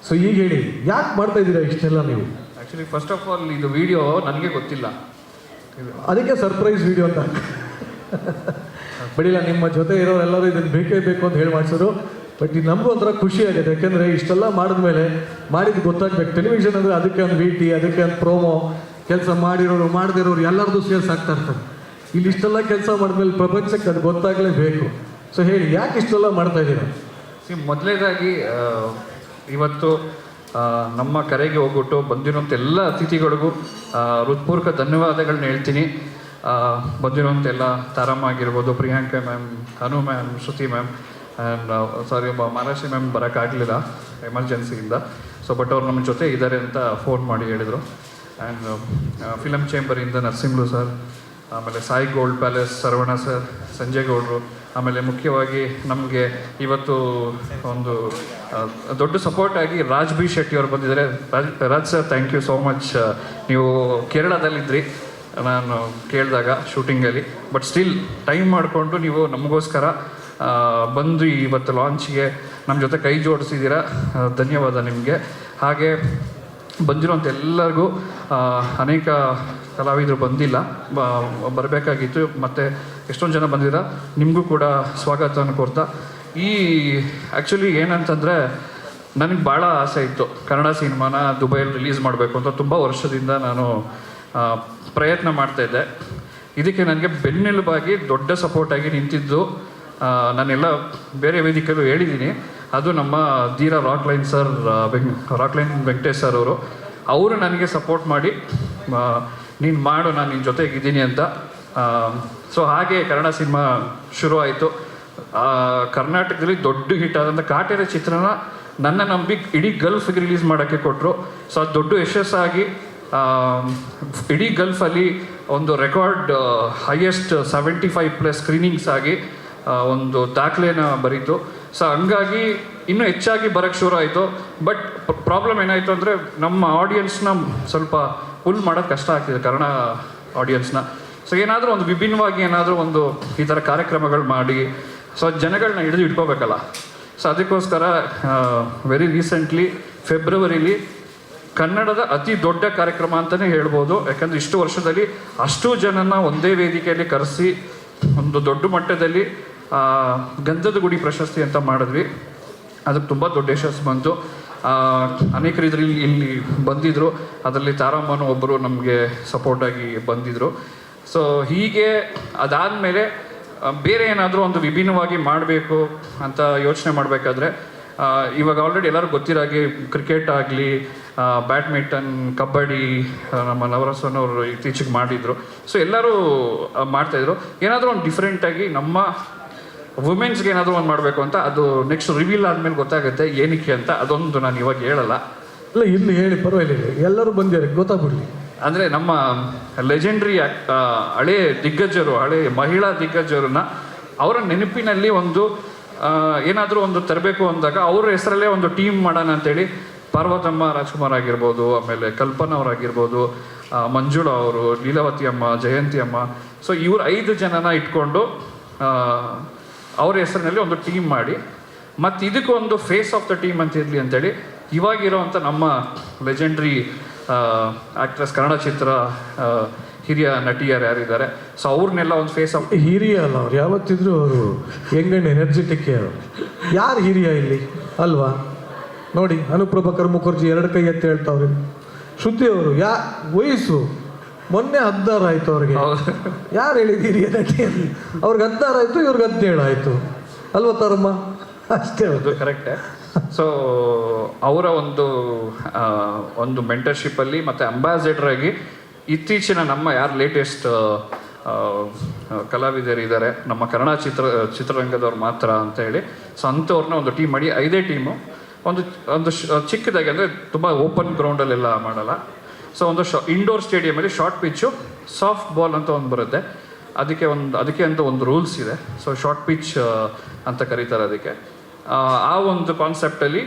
So ಈಗ ಹೇಳಿ, ಯಾಕೆ ಮಾಡ್ತಾ ಇದ್ದೀರಾ ಇಷ್ಟೆಲ್ಲ ನೀವು? ಆ್ಯಕ್ಚುಲಿ ಫಸ್ಟ್ ಆಫ್ ಆಲ್ ಇದು ವಿಡಿಯೋ ನನಗೆ ಗೊತ್ತಿಲ್ಲ, ಅದಕ್ಕೆ ಸರ್ಪ್ರೈಸ್ ವಿಡಿಯೋ ಅಂತ. ಬಡಿಲ್ಲ, ನಿಮ್ಮ ಜೊತೆ ಇರೋರೆಲ್ಲರೂ ಇದನ್ನು ಬೇಕೇ ಬೇಕು ಅಂತ ಹೇಳಿ ಮಾಡಿಸೋರು. ಬಟ್ ಇದು ನಮಗೂ ಒಂಥರ ಖುಷಿ ಆಗಿದೆ, ಯಾಕೆಂದರೆ ಇಷ್ಟೆಲ್ಲ ಮಾಡಿದ್ಮೇಲೆ ಮಾಡಿದ್ದು ಗೊತ್ತಾಗ್ಬೇಕು. ಟೆಲಿವಿಷನ್ ಅಂದರೆ ಅದಕ್ಕೆ ಒಂದು VT, ಅದಕ್ಕೆ ಒಂದು ಪ್ರೋಮೋ, ಕೆಲಸ ಮಾಡಿರೋರು ಮಾಡದಿರೋರು ಎಲ್ಲರದ್ದು ಸೇಲ್ಸ್ ಆಗ್ತಾ ಇರ್ತಾರೆ. ಇಲ್ಲಿ ಇಷ್ಟೆಲ್ಲ ಕೆಲಸ ಮಾಡಿದ್ಮೇಲೆ ಪ್ರಪಂಚಕ್ಕೆ ಅದು ಗೊತ್ತಾಗಲೇಬೇಕು. ಸೊ ಹೇಳಿ, ಯಾಕೆ ಇಷ್ಟೆಲ್ಲ ಮಾಡ್ತಾ ಇದ್ದೀರಾ? ಮೊದಲನೇದಾಗಿ ಇವತ್ತು ನಮ್ಮ ಕರೆಗೆ ಹೋಗ್ಬಿಟ್ಟು ಬಂದಿರೋಂಥ ಎಲ್ಲ ಅತಿಥಿಗಳಿಗೂ ಹೃತ್ಪೂರ್ವಕ ಧನ್ಯವಾದಗಳನ್ನ ಹೇಳ್ತೀನಿ. ಬಂದಿರೋಂಥ ಎಲ್ಲ ತಾರಮ್ಮ ಆಗಿರ್ಬೋದು, Priyanka ma'am, Anu ma'am, Shruti ma'am, and sorry ಮಹಾರಾಷ್ಟ್ರಿ ಮ್ಯಾಮ್ ಬರೋಕ್ಕಾಗಲಿಲ್ಲ ಎಮರ್ಜೆನ್ಸಿಯಿಂದ. ಸೊ ಬಟ್ ಅವ್ರು ನಮ್ಮ ಜೊತೆ ಇದ್ದಾರೆ ಅಂತ ಫೋನ್ ಮಾಡಿ ಹೇಳಿದರು. ಆ್ಯಂಡ್ ಫಿಲಮ್ ಚೇಂಬರಿಂದ ನರಸಿಂಹಲು ಸರ್, ಆಮೇಲೆ Sai gold palace Saravana sir, Sanjay ಗೌಡರು, ಆಮೇಲೆ ಮುಖ್ಯವಾಗಿ ನಮಗೆ ಇವತ್ತು ಒಂದು ದೊಡ್ಡ ಸಪೋರ್ಟ್ ಆಗಿ ರಾಜ್ ಬಿ ಶೆಟ್ಟಿ ಅವರು ಬಂದಿದ್ದಾರೆ. Raj sir, thank you so much. ನೀವು ಕೇರಳದಲ್ಲಿದ್ದಿರಿ ನಾನು ಕೇಳಿದಾಗ ಶೂಟಿಂಗಲ್ಲಿ, ಬಟ್ ಸ್ಟಿಲ್ ಟೈಮ್ ಮಾಡಿಕೊಂಡು ನೀವು ನಮಗೋಸ್ಕರ ಬಂದು ಇವತ್ತು ಲಾಂಚ್ಗೆ ನಮ್ಮ ಜೊತೆ ಕೈ ಜೋಡಿಸಿದ್ದೀರಾ. ಧನ್ಯವಾದ ನಿಮಗೆ. ಹಾಗೆ ಬಂದಿರೋಂಥ ಎಲ್ಲರಿಗೂ, ಅನೇಕ ಕಲಾವಿದರು ಬಂದಿಲ್ಲ, ಬರಬೇಕಾಗಿತ್ತು, ಮತ್ತು ಎಷ್ಟೊಂದು ಜನ ಬಂದಿದ್ದೀರ, ನಿಮಗೂ ಕೂಡ ಸ್ವಾಗತವನ್ನು ಕೊಡ್ತಾ. ಆ್ಯಕ್ಚುಲಿ ಏನಂತಂದರೆ, ನನಗೆ ಭಾಳ ಆಸೆ ಇತ್ತು ಕನ್ನಡ ಸಿನಿಮಾನ ದುಬೈಯಲ್ಲಿ ರಿಲೀಸ್ ಮಾಡಬೇಕು ಅಂತ. ತುಂಬ ವರ್ಷದಿಂದ ನಾನು ಪ್ರಯತ್ನ ಮಾಡ್ತಾಯಿದ್ದೆ. ಇದಕ್ಕೆ ನನಗೆ ಬೆನ್ನೆಲುಬಾಗಿ ದೊಡ್ಡ ಸಪೋರ್ಟಾಗಿ ನಿಂತಿದ್ದು, ನಾನೆಲ್ಲ ಬೇರೆ ವೇದಿಕೆಯಲ್ಲೂ ಹೇಳಿದ್ದೀನಿ, ಅದು ನಮ್ಮ ಧೀರ ರಾಕ್ಲೈನ್ ಸರ್, ರಾಕ್ಲೈನ್ ವೆಂಕಟೇಶ್ ಸರ್ ಅವರು ನನಗೆ ಸಪೋರ್ಟ್ ಮಾಡಿ, ನೀನು ಮಾಡು, ನಾನು ನಿನ್ನ ಜೊತೆಗಿದ್ದೀನಿ ಅಂತ. ಸೊ ಹಾಗೆ ಕನ್ನಡ ಸಿನಿಮಾ ಶುರು ಆಯಿತು. ಕರ್ನಾಟಕದಲ್ಲಿ ದೊಡ್ಡ ಹಿಟ್ ಆದಂಥ ಕಾಟೇರ ಚಿತ್ರನ ನನ್ನ ನಂಬಿ ಇಡೀ ಗಲ್ಫ್ಗೆ ರಿಲೀಸ್ ಮಾಡೋಕ್ಕೆ ಕೊಟ್ಟರು. ಸೊ ಅದು ದೊಡ್ಡ ಯಶಸ್ಸಾಗಿ ಇಡೀ ಗಲ್ಫಲ್ಲಿ ಒಂದು ರೆಕಾರ್ಡ್ ಹೈಯೆಸ್ಟ್ 75+ ಸ್ಕ್ರೀನಿಂಗ್ಸ್ ಆಗಿ ಒಂದು ದಾಖಲೆನ ಬರೀತು. ಸೊ ಹಂಗಾಗಿ ಇನ್ನೂ ಹೆಚ್ಚಾಗಿ ಬರೋಕ್ಕೆ ಶುರು ಆಯಿತು. ಬಟ್ ಪ್ರಾಬ್ಲಮ್ ಏನಾಯಿತು ಅಂದರೆ, ನಮ್ಮ ಆಡಿಯನ್ಸ್ನ ಸ್ವಲ್ಪ ಫುಲ್ ಮಾಡೋದು ಕಷ್ಟ ಆಗ್ತಿದೆ, ಕನ್ನಡ ಆಡಿಯನ್ಸ್ನ. ಸೊ ಏನಾದರೂ ಒಂದು ವಿಭಿನ್ನವಾಗಿ ಏನಾದರೂ ಒಂದು ಈ ಥರ ಕಾರ್ಯಕ್ರಮಗಳು ಮಾಡಿ ಸೊ ಜನಗಳನ್ನ ಹಿಡಿದು ಇಟ್ಕೋಬೇಕಲ್ಲ. ಸೊ ಅದಕ್ಕೋಸ್ಕರ ವೆರಿ ರೀಸೆಂಟ್ಲಿ ಫೆಬ್ರವರಿಲಿ ಕನ್ನಡದ ಅತಿ ದೊಡ್ಡ ಕಾರ್ಯಕ್ರಮ ಅಂತಲೇ ಹೇಳ್ಬೋದು. ಯಾಕಂದರೆ ಇಷ್ಟು ವರ್ಷದಲ್ಲಿ ಅಷ್ಟು ಜನನ ಒಂದೇ ವೇದಿಕೆಯಲ್ಲಿ ಕರೆಸಿ ಒಂದು ದೊಡ್ಡ ಮಟ್ಟದಲ್ಲಿ ಗಂಧದ ಗುಡಿ ಪ್ರಶಸ್ತಿ ಅಂತ ಮಾಡಿದ್ವಿ. ಅದಕ್ಕೆ ತುಂಬ ದೊಡ್ಡ ಯಶಸ್ಸು ಬಂತು. ಅನೇಕರು ಇದರಲ್ಲಿ ಇಲ್ಲಿ ಬಂದಿದ್ದರು, ಅದರಲ್ಲಿ ತಾರಮ್ಮನೂ ಒಬ್ಬರು ನಮಗೆ ಸಪೋರ್ಟಾಗಿ ಬಂದಿದ್ದರು. ಸೊ ಹೀಗೆ ಅದಾದಮೇಲೆ ಬೇರೆ ಏನಾದರೂ ಒಂದು ವಿಭಿನ್ನವಾಗಿ ಮಾಡಬೇಕು ಅಂತ ಯೋಚನೆ ಮಾಡಬೇಕಾದ್ರೆ, ಇವಾಗ ಆಲ್ರೆಡಿ ಎಲ್ಲರೂ ಗೊತ್ತಿರಾಗಿ ಕ್ರಿಕೆಟ್ ಆಗಲಿ, ಬ್ಯಾಡ್ಮಿಂಟನ್, ಕಬಡ್ಡಿ ನಮ್ಮ ನವರಸನವರು ಇತ್ತೀಚೆಗೆ ಮಾಡಿದರು. ಸೊ ಎಲ್ಲರೂ ಮಾಡ್ತಾಯಿದ್ರು. ಏನಾದರೂ ಒಂದು ಡಿಫ್ರೆಂಟಾಗಿ ನಮ್ಮ ವುಮೆನ್ಸ್ಗೆ ಏನಾದರೂ ಒಂದು ಮಾಡಬೇಕು ಅಂತ. ಅದು ನೆಕ್ಸ್ಟ್ ರಿವೀಲ್ ಆದಮೇಲೆ ಗೊತ್ತಾಗುತ್ತೆ ಏನಕ್ಕೆ ಅಂತ. ಅದೊಂದು ನಾನು ಇವಾಗ ಹೇಳಲ್ಲ. ಇಲ್ಲ, ಇಲ್ಲಿ ಹೇಳಿ, ಪರವಾಗಿಲ್ಲ, ಎಲ್ಲರೂ ಬಂದಿದ್ದಾರೆ, ಗೊತ್ತಾಗ್ಬಿಡ್ಲಿ. ಅಂದರೆ ನಮ್ಮ ಲೆಜೆಂಡ್ರಿ ಹಳೆ ದಿಗ್ಗಜರು, ಹಳೆ ಮಹಿಳಾ ದಿಗ್ಗಜರನ್ನ ಅವರ ನೆನಪಿನಲ್ಲಿ ಒಂದು ಏನಾದರೂ ಒಂದು ತರಬೇಕು ಅಂದಾಗ ಅವ್ರ ಹೆಸರಲ್ಲೇ ಒಂದು ಟೀಮ್ ಮಾಡೋಣ ಅಂತೇಳಿ ಪಾರ್ವತಮ್ಮ ರಾಜ್ಕುಮಾರ್ ಆಗಿರ್ಬೋದು, ಆಮೇಲೆ ಕಲ್ಪನಾ ಅವರಾಗಿರ್ಬೋದು, ಮಂಜುಳಾ ಅವರು, ಲೀಲಾವತಿ ಅಮ್ಮ, ಜಯಂತಿ ಅಮ್ಮ, ಸೊ ಇವ್ರು 5 ಜನನ ಇಟ್ಕೊಂಡು ಅವ್ರ ಹೆಸರಿನಲ್ಲಿ ಒಂದು ಟೀಮ್ ಮಾಡಿ, ಮತ್ತು ಇದಕ್ಕೊಂದು ಫೇಸ್ ಆಫ್ ದ ಟೀಮ್ ಅಂತ ಇರಲಿ ಅಂತೇಳಿ ಇವಾಗಿರೋವಂಥ ನಮ್ಮ ಲೆಜೆಂಡ್ರಿ ಆ್ಯಕ್ಟ್ರೆಸ್, ಕನ್ನಡ ಚಿತ್ರ ಹಿರಿಯ ನಟಿಯರು ಯಾರಿದ್ದಾರೆ, ಸೊ ಅವ್ರನ್ನೆಲ್ಲ ಒಂದು ಫೇಸ್ ಆಫ್. ಹಿರಿಯ ಅಲ್ಲ, ಅವ್ರು ಯಾವತ್ತಿದ್ರು ಅವರು ಯಂಗ್ ಆ್ಯಂಡ್ ಎನರ್ಜೆಟಿಕ್. ಯಾರು ಹಿರಿಯ ಇಲ್ಲಿ ಅಲ್ವಾ? ನೋಡಿ, ಅನುಪ್ರಭಾಕರ್ ಮುಖರ್ಜಿ 2 ಕೈ ಎತ್ತಿ ಹೇಳ್ತಾವ್ರಿ. ಶ್ರುತಿ ಅವರು ವಯಸ್ಸು ಮೊನ್ನೆ 16 ಆಯಿತು ಅವ್ರಿಗೆ. ಯಾರು ಹೇಳಿದ ಹಿರಿಯ ನಟಿ? ಅವ್ರಿಗೆ 16 ಆಯಿತು, ಇವ್ರಿಗೆ 17 ಆಯಿತು ಅಲ್ವಾ ತಾರಮ್ಮ? ಅಷ್ಟೇ, ಅದು ಕರೆಕ್ಟೇ. ಸೊ ಅವರ ಒಂದು ಮೆಂಟರ್ಶಿಪ್ಪಲ್ಲಿ ಮತ್ತು ಅಂಬಾಸಿಡರ್ ಆಗಿ ಇತ್ತೀಚಿನ ನಮ್ಮ ಯಾರು ಲೇಟೆಸ್ಟ್ ಕಲಾವಿದರಿದ್ದಾರೆ ನಮ್ಮ ಕನ್ನಡ ಚಿತ್ರರಂಗದವ್ರು ಮಾತ್ರ ಅಂತ ಹೇಳಿ, ಸೊ ಅಂಥವ್ರನ್ನ ಒಂದು ಟೀಮ್ ಮಾಡಿ 5 ಟೀಮು ಒಂದು ಚಿಕ್ಕದಾಗಿ, ಅಂದರೆ ತುಂಬ ಓಪನ್ ಗ್ರೌಂಡಲ್ಲೆಲ್ಲ ಮಾಡಲ್ಲ. ಸೊ ಒಂದು ಇಂಡೋರ್ ಸ್ಟೇಡಿಯಮಲ್ಲಿ ಶಾರ್ಟ್ ಪಿಚ್ಚು, ಸಾಫ್ಟ್ ಬಾಲ್ ಅಂತ ಒಂದು ಬರುತ್ತೆ, ಅದಕ್ಕೆ ಅಂತ ಒಂದು ರೂಲ್ಸ್ ಇದೆ. ಸೊ ಶಾರ್ಟ್ ಪಿಚ್ ಅಂತ ಕರೀತಾರೆ ಅದಕ್ಕೆ. ಆ ಒಂದು ಕಾನ್ಸೆಪ್ಟಲ್ಲಿ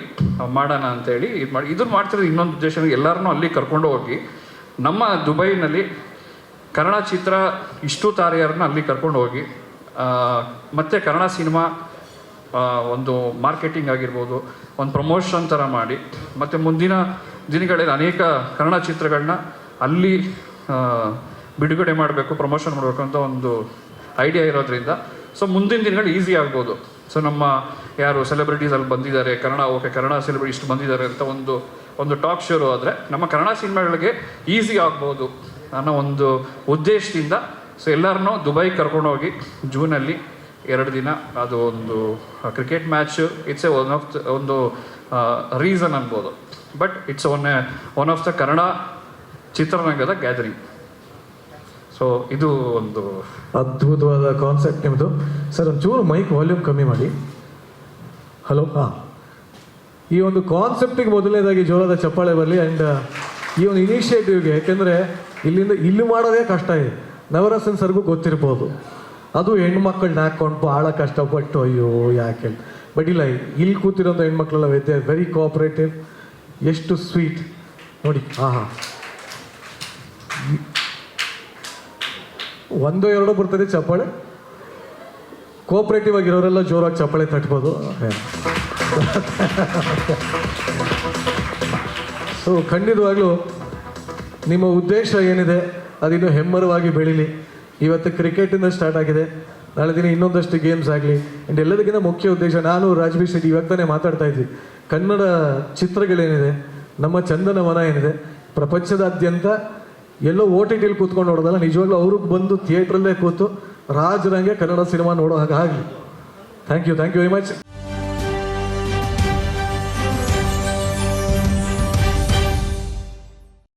ಮಾಡೋಣ ಅಂತೇಳಿ ಇದನ್ನು ಮಾಡ್ತಿರೋದು. ಇನ್ನೊಂದು ಉದ್ದೇಶ, ಎಲ್ಲರನ್ನೂ ಅಲ್ಲಿ ಕರ್ಕೊಂಡು ಹೋಗಿ ನಮ್ಮ ದುಬೈನಲ್ಲಿ ಕನ್ನಡ ಚಿತ್ರ ಇಷ್ಟು ತಾರೆಯರನ್ನ ಅಲ್ಲಿ ಕರ್ಕೊಂಡು ಹೋಗಿ, ಮತ್ತು ಕನ್ನಡ ಸಿನಿಮಾ ಒಂದು ಮಾರ್ಕೆಟಿಂಗ್ ಆಗಿರ್ಬೋದು, ಒಂದು ಪ್ರಮೋಷನ್ ಥರ ಮಾಡಿ, ಮತ್ತು ಮುಂದಿನ ದಿನಗಳಲ್ಲಿ ಅನೇಕ ಕನ್ನಡ ಚಿತ್ರಗಳನ್ನ ಅಲ್ಲಿ ಬಿಡುಗಡೆ ಮಾಡಬೇಕು, ಪ್ರಮೋಷನ್ ಮಾಡಬೇಕು ಅಂತ ಒಂದು ಐಡಿಯಾ ಇರೋದ್ರಿಂದ ಸೊ ಮುಂದಿನ ದಿನಗಳು ಈಸಿ ಆಗ್ಬೋದು. ಸೊ ನಮ್ಮ ಯಾರು ಸೆಲೆಬ್ರಿಟೀಸ್ ಅಲ್ಲಿ ಬಂದಿದ್ದಾರೆ, ಕನ್ನಡ ಸೆಲೆಬ್ರಿಟಿ ಇಷ್ಟು ಬಂದಿದ್ದಾರೆ ಅಂತ ಒಂದು ಟಾಕ್ ಶೋರು ಆದರೆ ನಮ್ಮ ಕನ್ನಡ ಸಿನಿಮಾಗಳಿಗೆ ಈಸಿ ಆಗ್ಬೋದು ಅನ್ನೋ ಒಂದು ಉದ್ದೇಶದಿಂದ ಸೊ ಎಲ್ಲರನ್ನೂ ದುಬೈಗೆ ಕರ್ಕೊಂಡೋಗಿ ಜೂನಲ್ಲಿ 2 ದಿನ ಅದು ಒಂದು ಕ್ರಿಕೆಟ್ ಮ್ಯಾಚು. ಇಟ್ಸ್ ಒಂದು ರೀಸನ್ ಅನ್ಬೋದು, but it's one of the Kannada ಚಿತ್ರರಂಗದ ಗ್ಯಾದರಿಂಗ್. ಸೊ ಇದು ಒಂದು ಅದ್ಭುತವಾದ ಕಾನ್ಸೆಪ್ಟ್ ನಿಮ್ಮದು ಸರ್. ಒಂಚೂರು ಮೈಕ್ ವಾಲ್ಯೂಮ್ ಕಮ್ಮಿ ಮಾಡಿ. ಹಲೋ. ಹಾಂ, ಈ ಒಂದು ಕಾನ್ಸೆಪ್ಟಿಗೆ ಮೊದಲನೇದಾಗಿ ಜೋರಾದ ಚಪ್ಪಾಳೆ ಬರಲಿ. ಆ್ಯಂಡ್ ಈ ಒಂದು ಇನಿಷಿಯೇಟಿವ್ಗೆ, ಯಾಕೆಂದರೆ ಇಲ್ಲಿ ಮಾಡೋದೇ ಕಷ್ಟ ಇದೆ. ನವರಸನ್ ಸರ್ಗೂ ಗೊತ್ತಿರ್ಬೋದು, ಅದು ಹೆಣ್ಮಕ್ಳನ್ನ ಹಾಕ್ಕೊಂಡು ಭಾಳ ಕಷ್ಟಪಟ್ಟು ಅಯ್ಯೋ ಯಾಕೆ. ಬಟ್ ಇಲ್ಲ, ಇಲ್ಲಿ ಕೂತಿರೋಂಥ ಹೆಣ್ಮಕ್ಳೆಲ್ಲ ವೆರಿ ಕೋಆಪ್ರೇಟಿವ್, ಎಷ್ಟು ಸ್ವೀಟ್ ನೋಡಿ. ಹಾಂ, ಒಂದೋ ಎರಡೋ ಬರ್ತದೆ ಚಪ್ಪಾಳೆ. ಕೋಆಪ್ರೇಟಿವ್ ಆಗಿರೋರೆಲ್ಲ ಜೋರಾಗಿ ಚಪ್ಪಾಳೆ ತಟ್ಬೋದು. ಸೊ ಖಂಡಿತವಾಗ್ಲೂ ನಿಮ್ಮ ಉದ್ದೇಶ ಏನಿದೆ ಅದಿನ್ನೂ ಹೆಮ್ಮರವಾಗಿ ಬೆಳೀಲಿ. ಇವತ್ತು ಕ್ರಿಕೆಟಿಂದ ಸ್ಟಾರ್ಟ್ ಆಗಿದೆ, ನಾಳೆ ದಿನ ಇನ್ನೊಂದಷ್ಟು ಗೇಮ್ಸ್ ಆಗಲಿ. ಆ್ಯಂಡ್ ಎಲ್ಲದಕ್ಕಿಂತ ಮುಖ್ಯ ಉದ್ದೇಶ, ನಾನು ರಾಜ್ಬಿ ಶೆಟ್ಟಿ ಇವತ್ತೇ ಮಾತಾಡ್ತಾ ಇದ್ವಿ, ಕನ್ನಡ ಚಿತ್ರಗಳೇನಿದೆ, ನಮ್ಮ ಚಂದನವನ ಏನಿದೆ, ಪ್ರಪಂಚದಾದ್ಯಂತ ಎಲ್ಲೋ OTT ಕೂತ್ಕೊಂಡು ನೋಡೋದಲ್ಲ, ನಿಜವಾಗ್ಲೂ ಅವ್ರಿಗೆ ಬಂದು ಥಿಯೇಟ್ರಲ್ಲೇ ಕೂತು ರಾಜರಂಗೆ ಕನ್ನಡ ಸಿನಿಮಾ ನೋಡೋ ಹಾಗೆ ಆಗಲಿ. Thank you very much.